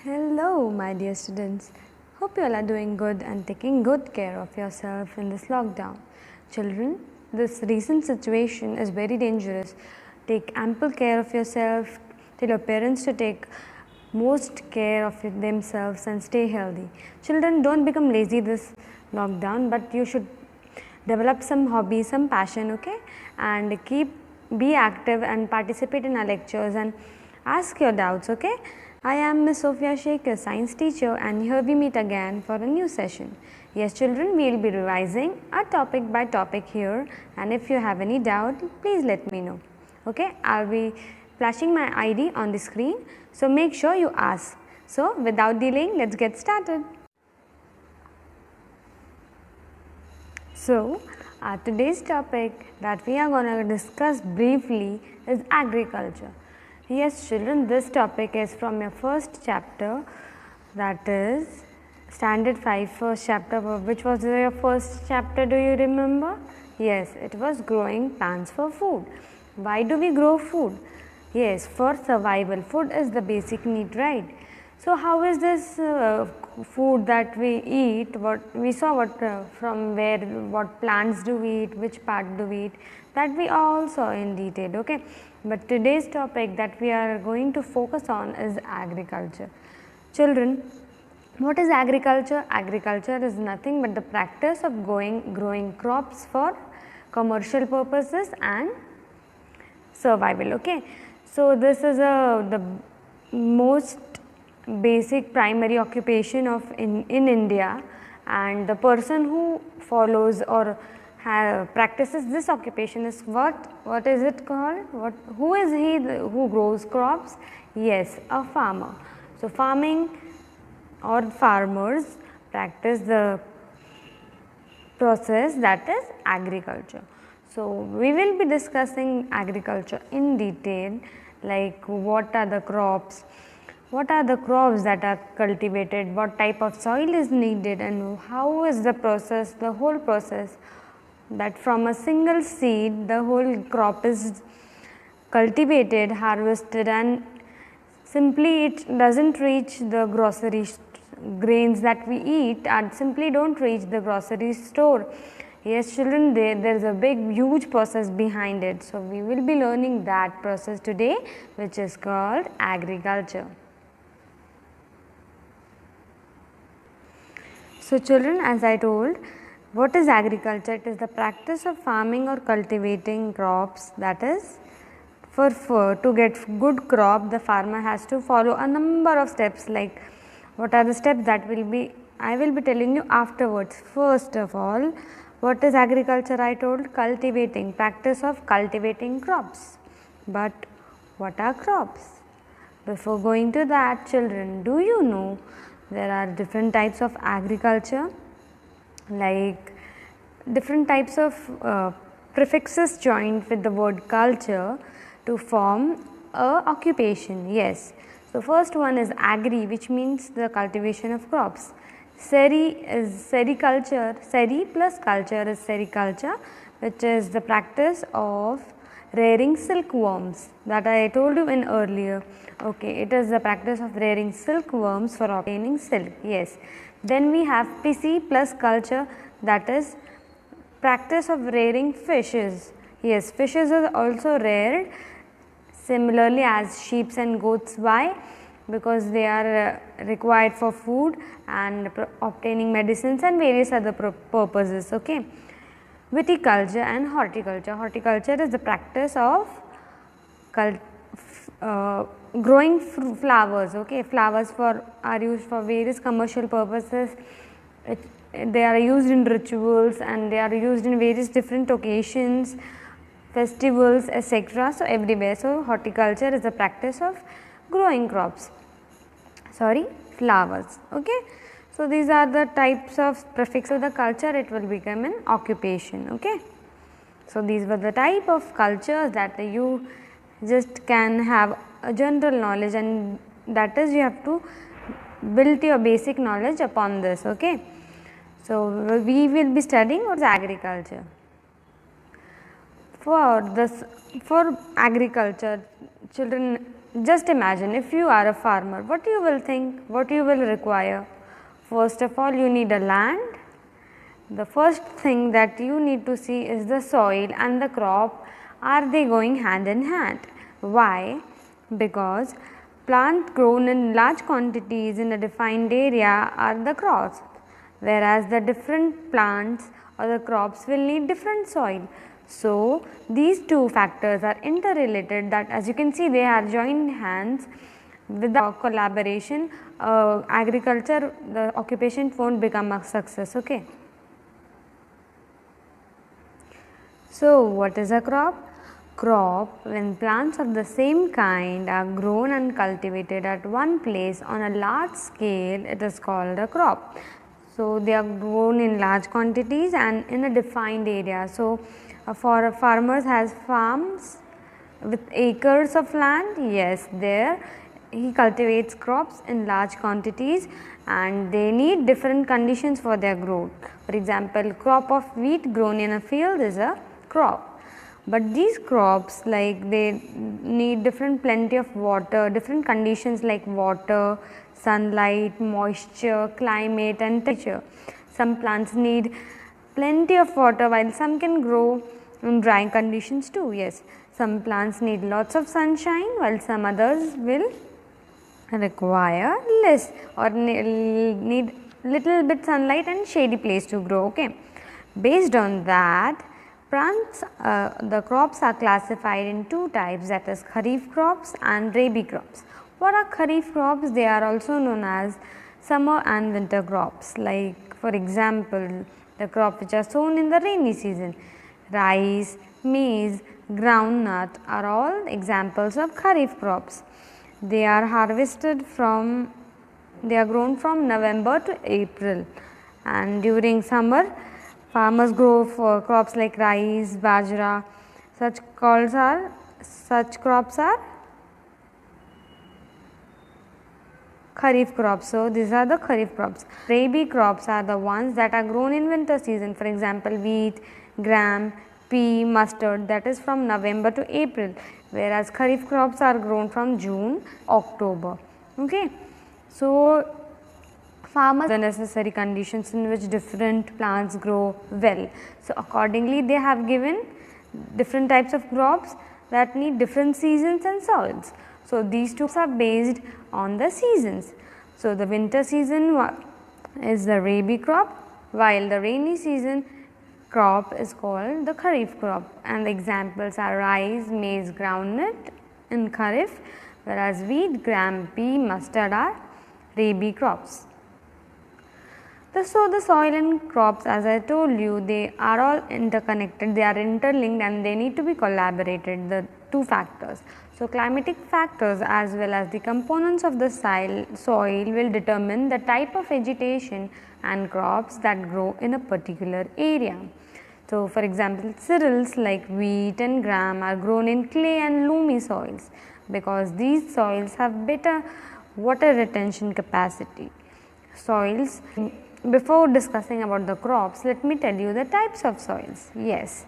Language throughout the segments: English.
Hello, my dear students. Hope you all are doing good and taking good care of yourself in this lockdown. Children, this recent situation is very dangerous. Take ample care of yourself. Tell your parents to take most care of themselves and stay healthy. Children, don't become lazy this lockdown, but you should develop some hobby, some passion, okay? And be active and participate in our lectures and ask your doubts, okay? I am Miss Sophia Sheikh, a science teacher, and here we meet again for a new session. Yes, children, we will be revising a topic by topic here, and if you have any doubt, please let me know. Okay, I'll be flashing my ID on the screen, so make sure you ask. So, without delaying, let's get started. So, today's topic that we are going to discuss briefly is agriculture. Yes, children, this topic is from your first chapter, that is Standard 5 first chapter. Which was your first chapter, do you remember? Yes, it was growing plants for food. Why do we grow food? Yes, for survival. Food is the basic need, right? So, how is this food that we eat? What we saw, from where, what plants do we eat, which part do we eat, that we all saw in detail, okay. But today's topic that we are going to focus on is agriculture. Children, what is agriculture? Agriculture is nothing but the practice of growing crops for commercial purposes and survival, okay. So, this is the most basic primary occupation of in India, and the person who follows or practices this occupation is what is it called? Who is he who grows crops? Yes, a farmer. So, farming or farmers practice the process that is agriculture. So, we will be discussing agriculture in detail, like what are the crops, what are the crops that are cultivated, what type of soil is needed, and how is the process, the whole process, that from a single seed the whole crop is cultivated, harvested, and simply it does not reach the grocery grains that we eat and simply do not reach the grocery store. Yes, children, there is a big huge process behind it. So, we will be learning that process today, which is called agriculture. So, children, as I told, what is agriculture? It is the practice of farming or cultivating crops, that is to get good crop the farmer has to follow a number of steps. Like what are the steps that I will be telling you afterwards. First of all, what is agriculture? I told cultivating, practice of cultivating crops. But what are crops? Before going to that, children, do you know there are different types of agriculture, like different types of prefixes joined with the word culture to form a occupation. Yes. So, first one is agri, which means the cultivation of crops. Seri is sericulture, seri plus culture is sericulture, which is the practice of rearing silkworms, that I told you in earlier. Okay, it is the practice of rearing silkworms for obtaining silk. Yes. Then we have pisci plus culture, that is practice of rearing fishes. Yes, fishes are also reared similarly as sheep and goats. Why? Because they are required for food and obtaining medicines and various other purposes. Okay. Viticulture and horticulture. Horticulture is the practice of growing flowers. Okay, flowers are used for various commercial purposes. They are used in rituals and they are used in various different occasions, festivals, etc. So, everywhere. So, horticulture is the practice of growing flowers. Okay. So, these are the types of prefix of the culture, it will become an occupation. Okay. So, these were the type of cultures that you just can have a general knowledge, and that is you have to build your basic knowledge upon this. Okay. So, we will be studying what is agriculture. For agriculture, children, just imagine if you are a farmer, what you will think, what you will require. First of all, you need a land. The first thing that you need to see is the soil and the crop, are they going hand in hand? Why? Because plants grown in large quantities in a defined area are the crops, whereas the different plants or the crops will need different soil. So, these two factors are interrelated, that as you can see they are joined hands. Without collaboration, agriculture, the occupation won't become a success. Okay. So, what is a crop? Crop, when plants of the same kind are grown and cultivated at one place on a large scale, it is called a crop. So, they are grown in large quantities and in a defined area. So, for farmers has farms with acres of land, yes, there he cultivates crops in large quantities and they need different conditions for their growth. For example, crop of wheat grown in a field is a crop, but these crops, like, they need different plenty of water, different conditions like water, sunlight, moisture, climate and temperature. Some plants need plenty of water while some can grow in dry conditions too. Yes, some plants need lots of sunshine while some others will require less or need little bit sunlight and shady place to grow. Okay, based on that, plants, the crops are classified in two types, that is kharif crops and rabi crops. What are kharif crops? They are also known as summer and winter crops. Like, for example, the crop which are sown in the rainy season, rice, maize, groundnut are all examples of kharif crops. They are harvested from, they are grown from November to April, and during summer farmers grow for crops like rice, bajra. Such crops are kharif crops. So, these are the kharif crops. Rabi crops are the ones that are grown in winter season, for example, wheat, gram, pea, mustard, that is from November to April, whereas kharif crops are grown from June, October. Okay. So, farmers the necessary conditions in which different plants grow well. So, accordingly they have given different types of crops that need different seasons and soils. So, these two are based on the seasons. So, the winter season is the rabi crop, while the rainy season crop is called the kharif crop, and the examples are rice, maize, groundnut in kharif, whereas wheat, gram, pea, mustard are rabi crops. So, the soil and crops, as I told you, they are all interconnected, they are interlinked and they need to be collaborated, the two factors. So, climatic factors as well as the components of the soil will determine the type of vegetation and crops that grow in a particular area. So, for example, cereals like wheat and gram are grown in clay and loamy soils because these soils have better water retention capacity. Soils, before discussing about the crops, let me tell you the types of soils. Yes,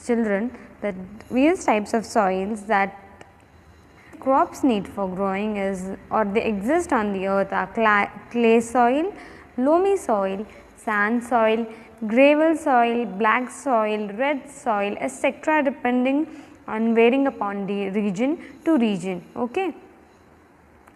children, the various types of soils that crops need for growing is, or they exist on the earth, are clay soil, loamy soil, sand soil, gravel soil, black soil, red soil, etc., depending on varying upon the region to region. Okay.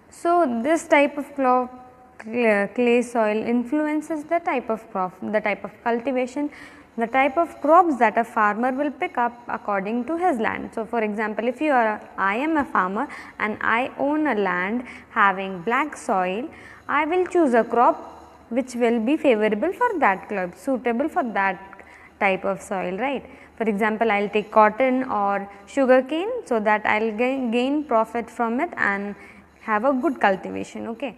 So, this type of clay soil influences the type of crop, the type of cultivation, the type of crops that a farmer will pick up according to his land. So, for example, if you are I am a farmer and I own a land having black soil, I will choose a crop which will be favorable for that crop, suitable for that type of soil, right. For example, I will take cotton or sugarcane, so that I will gain profit from it and have a good cultivation. Okay.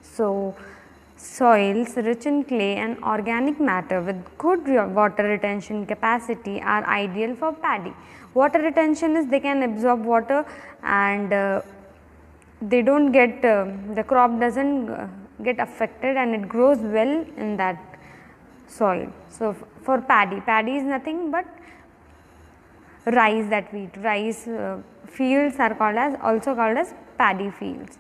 So, soils rich in clay and organic matter with good water retention capacity are ideal for paddy. Water retention is they can absorb water and they do not get, the crop does not get affected and it grows well in that soil. So, for paddy is nothing but rice that we eat. Rice fields are also called as paddy fields.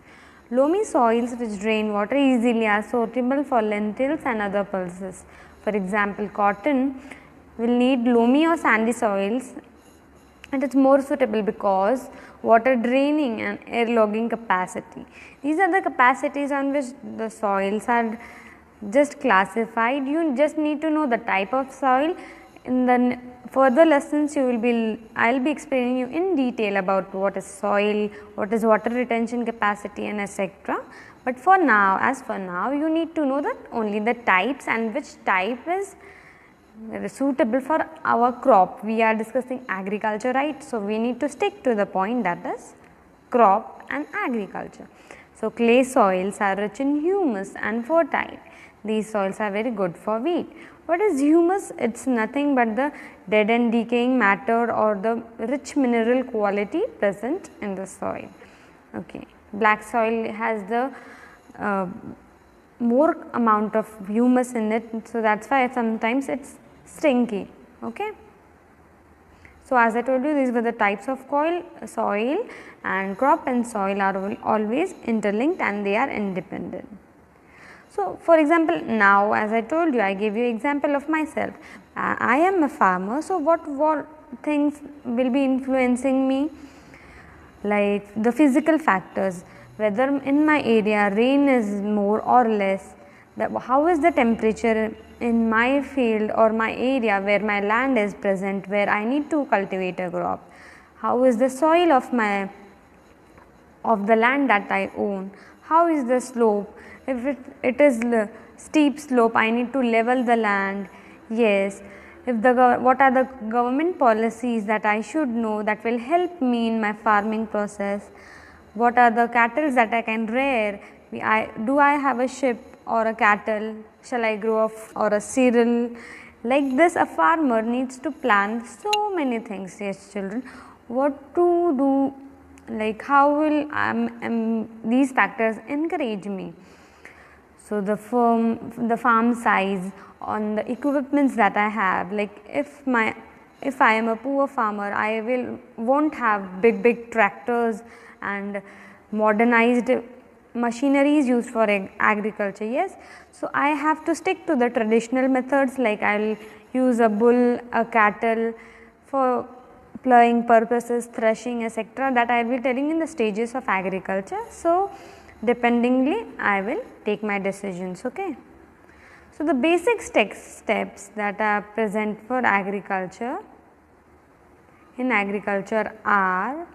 Loamy soils which drain water easily are suitable for lentils and other pulses. For example, cotton will need loamy or sandy soils, and it is more suitable because water draining and air logging capacity. These are the capacities on which the soils are just classified. You just need to know the type of soil. In the further lessons I will be explaining you in detail about what is soil, what is water retention capacity and etc. But for now, you need to know that only the types and which type is suitable for our crop. We are discussing agriculture, right? So, we need to stick to the point, that is crop and agriculture. So, clay soils are rich in humus and fertile. These soils are very good for wheat. What is humus? It is nothing but the dead and decaying matter or the rich mineral quality present in the soil. Okay. Black soil has the more amount of humus in it, so that is why sometimes it is stinky. Okay. So, as I told you, these were the types of soil, and crop and soil are always interlinked and they are independent. So, for example, now as I told you, I gave you example of myself. I am a farmer, so what things will be influencing me? Like the physical factors, whether in my area rain is more or less, how is the temperature in my field or my area where my land is present, where I need to cultivate a crop, how is the soil of the land that I own, how is the slope. If it is steep slope, I need to level the land. Yes, what are the government policies that I should know that will help me in my farming process. What are the cattle that I can rear? Do I have a sheep or a cattle? Shall I grow or a cereal? Like this, a farmer needs to plan so many things. Yes, children, what to do, like how will these factors encourage me. So, the farm size, on the equipments that I have, like if I am a poor farmer, I won't have big tractors and modernized machineries used for agriculture. Yes, so I have to stick to the traditional methods, like I will use a bull, a cattle for plowing purposes, threshing, etc. that I will be telling in the stages of agriculture. So, dependingly I will take my decisions. Okay. So, the basic steps that are present for agriculture are,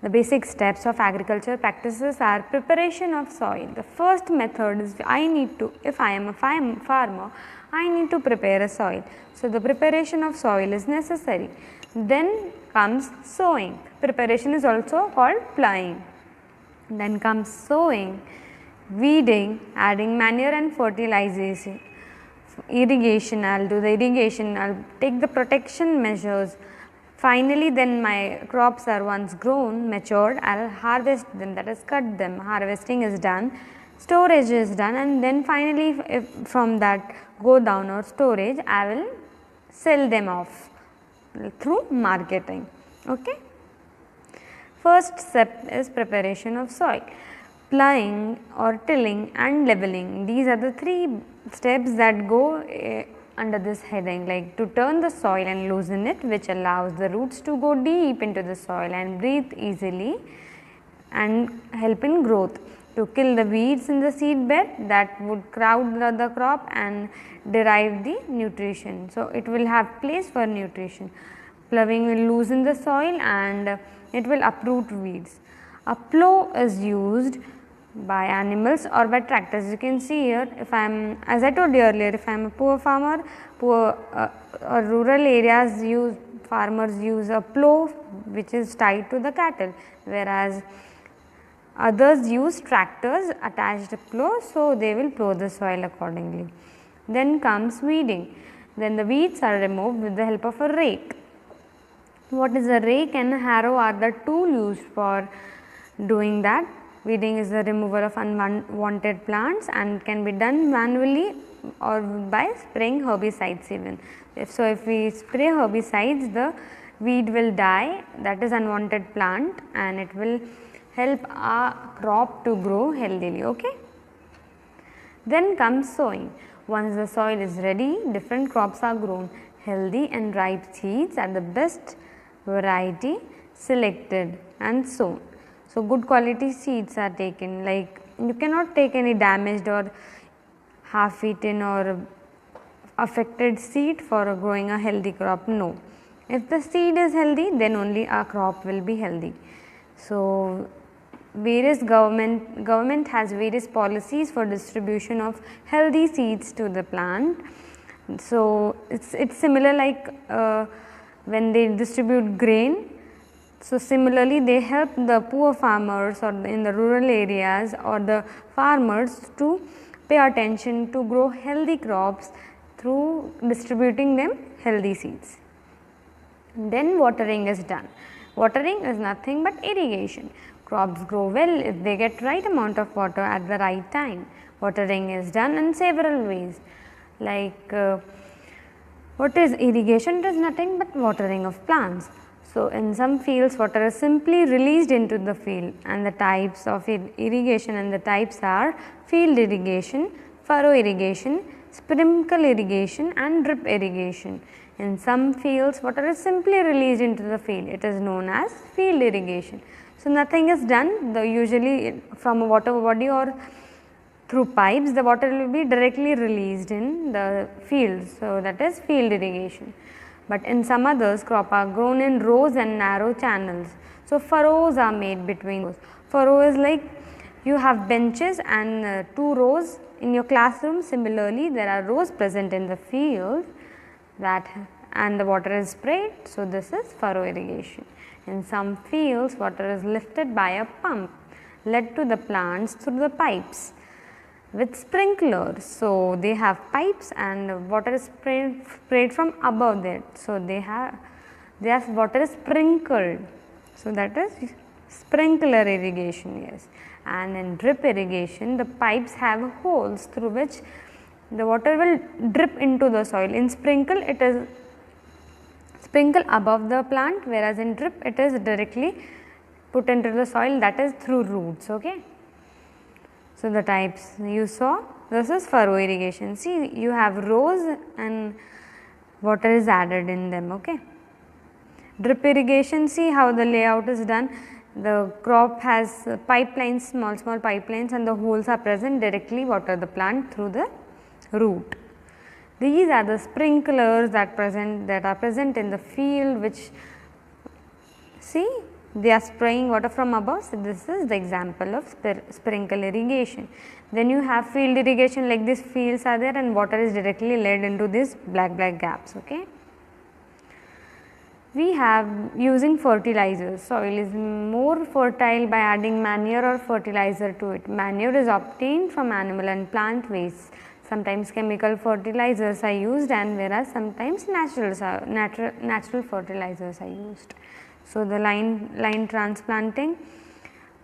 the basic steps of agriculture practices are preparation of soil. The first method is if I am a farmer, I need to prepare a soil. So, the preparation of soil is necessary. Then comes sowing. Preparation is also called plowing. Then comes sowing, weeding, adding manure and fertilization, irrigation. I will do the irrigation, I will take the protection measures. Finally, then my crops are once grown, matured, I will harvest them, that is cut them. Harvesting is done, storage is done, and then finally if from that go down or storage, I will sell them off through marketing. Okay. First step is preparation of soil. Plowing or tilling and leveling, these are the three steps that go under this heading, like to turn the soil and loosen it, which allows the roots to go deep into the soil and breathe easily and help in growth. To kill the weeds in the seed bed that would crowd the crop and derive the nutrition. So, it will have place for nutrition. Ploughing will loosen the soil and it will uproot weeds. A plough is used by animals or by tractors. You can see here, as I told you earlier, if I am a poor farmer, or rural areas farmers use a plough which is tied to the cattle, whereas others use tractors attached to plough, so they will plough the soil accordingly. Then comes weeding. Then the weeds are removed with the help of a rake. What is a rake and a harrow are the tool used for doing that. Weeding is the removal of unwanted plants and can be done manually or by spraying herbicides even. If we spray herbicides, the weed will die, that is unwanted plant, and it will help our crop to grow healthily. Okay. Then comes sowing. Once the soil is ready, different crops are grown. Healthy and ripe seeds are the best variety selected and sown. So, good quality seeds are taken, like you cannot take any damaged or half eaten or affected seed for growing a healthy crop. No, if the seed is healthy, then only our crop will be healthy. So, various government has various policies for distribution of healthy seeds to the plant. So, it's similar like when they distribute grain. So, similarly they help the poor farmers or in the rural areas or the farmers to pay attention to grow healthy crops through distributing them healthy seeds. Then watering is done. Watering is nothing but irrigation. Crops grow well if they get right amount of water at the right time. Watering is done in several ways, like what is irrigation? It is nothing but watering of plants. So, in some fields water is simply released into the field, and the types of irrigation and the types are field irrigation, furrow irrigation, sprinkle irrigation and drip irrigation. In some fields water is simply released into the field, it is known as field irrigation. So, nothing is done, usually from a water body or through pipes the water will be directly released in the field. So, that is field irrigation. But in some others crop are grown in rows and narrow channels. So, furrows are made between rows. Furrow is like you have benches and 2 rows in your classroom. Similarly, there are rows present in the field that and the water is sprayed. So, this is furrow irrigation. In some fields water is lifted by a pump led to the plants through the pipes with sprinklers. So, they have pipes and water is sprayed from above that. So, their water is sprinkled. So, that is sprinkler irrigation, yes. And in drip irrigation the pipes have holes through which the water will drip into the soil. In sprinkle it is sprinkle above the plant, whereas in drip it is directly put into the soil, that is through roots. Okay. So, the types you saw, this is furrow irrigation. See, you have rows and water is added in them. Okay. Drip irrigation, see how the layout is done. The crop has pipelines, small pipelines, and the holes are present, directly water the plant through the root. These are the sprinklers that are present in the field, which see they are spraying water from above. So, this is the example of sprinkle irrigation. Then you have field irrigation, like these fields are there and water is directly led into these black gaps. Okay. We have using fertilizers. Soil is more fertile by adding manure or fertilizer to it. Manure is obtained from animal and plant waste. Sometimes chemical fertilizers are used, and whereas sometimes natural fertilizers are used. So, the line transplanting,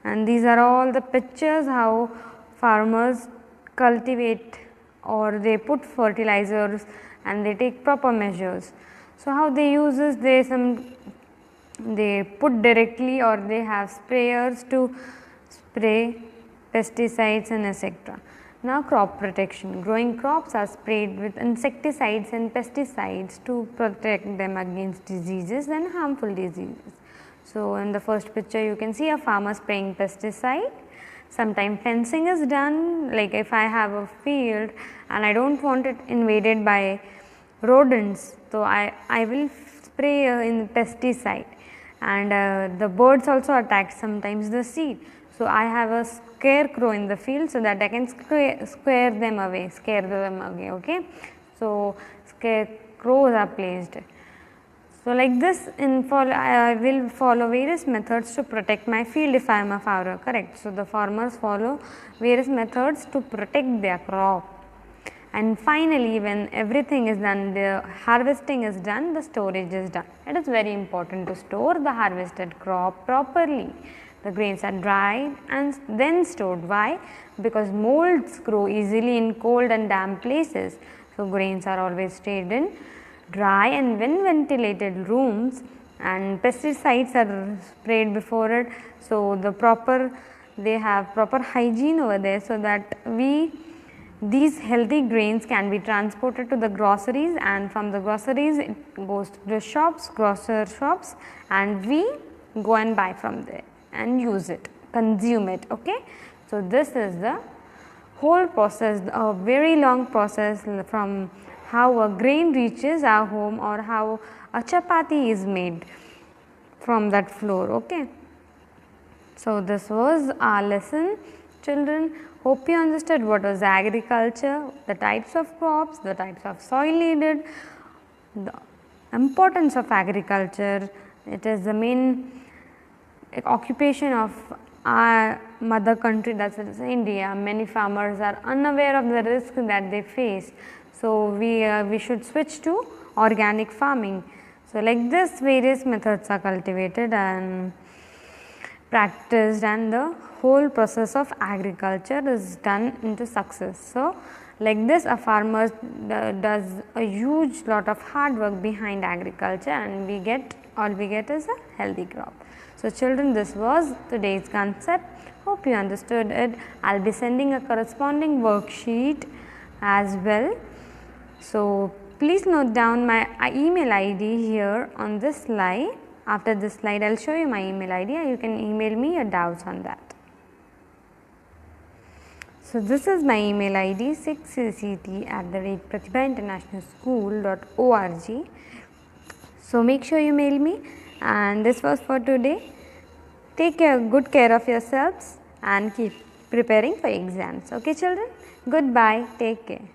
and these are all the pictures how farmers cultivate or they put fertilizers and they take proper measures. So, how they use is they put directly or they have sprayers to spray pesticides and etc. Now, crop protection. Growing crops are sprayed with insecticides and pesticides to protect them against diseases and harmful diseases. So, in the first picture you can see a farmer spraying pesticide. Sometimes fencing is done, like if I have a field and I do not want it invaded by rodents. So, I will spray in pesticide, and the birds also attack sometimes the seed. So, I have a scarecrow in the field so that I can scare them away. Okay. So, scarecrows are placed. So, like this I will follow various methods to protect my field if I am a farmer, correct. So, the farmers follow various methods to protect their crop. And finally, when everything is done, the harvesting is done, the storage is done. It is very important to store the harvested crop properly. The grains are dried and then stored. Why? Because molds grow easily in cold and damp places. So, grains are always stayed in dry and when ventilated rooms and pesticides are sprayed before it. So, they have proper hygiene over there, so that these healthy grains can be transported to the groceries, and from the groceries it goes to the shops, grocer shops, and we go and buy from there and use it, consume it. Okay. So, this is the whole process, a very long process from how a grain reaches our home or how a chapati is made from that flour. Okay. So, this was our lesson, children. Hope you understood what was agriculture, the types of crops, the types of soil needed, the importance of agriculture. It is the main occupation of our mother country, that is India. Many farmers are unaware of the risk that they face. So, we should switch to organic farming. So, like this various methods are cultivated and practiced, and the whole process of agriculture is done into success. So, like this a farmer does a huge lot of hard work behind agriculture, and all we get is a healthy crop. So, children, this was today's concept. Hope you understood it. I will be sending a corresponding worksheet as well. So, please note down my email ID here on this slide. After this slide, I will show you my email ID, and you can email me your doubts on that. So, this is my email ID 6cct@pratibhainternationalschool.org. So, make sure you mail me, and this was for today. Take good care of yourselves and keep preparing for exams. Okay, children? Goodbye. Take care.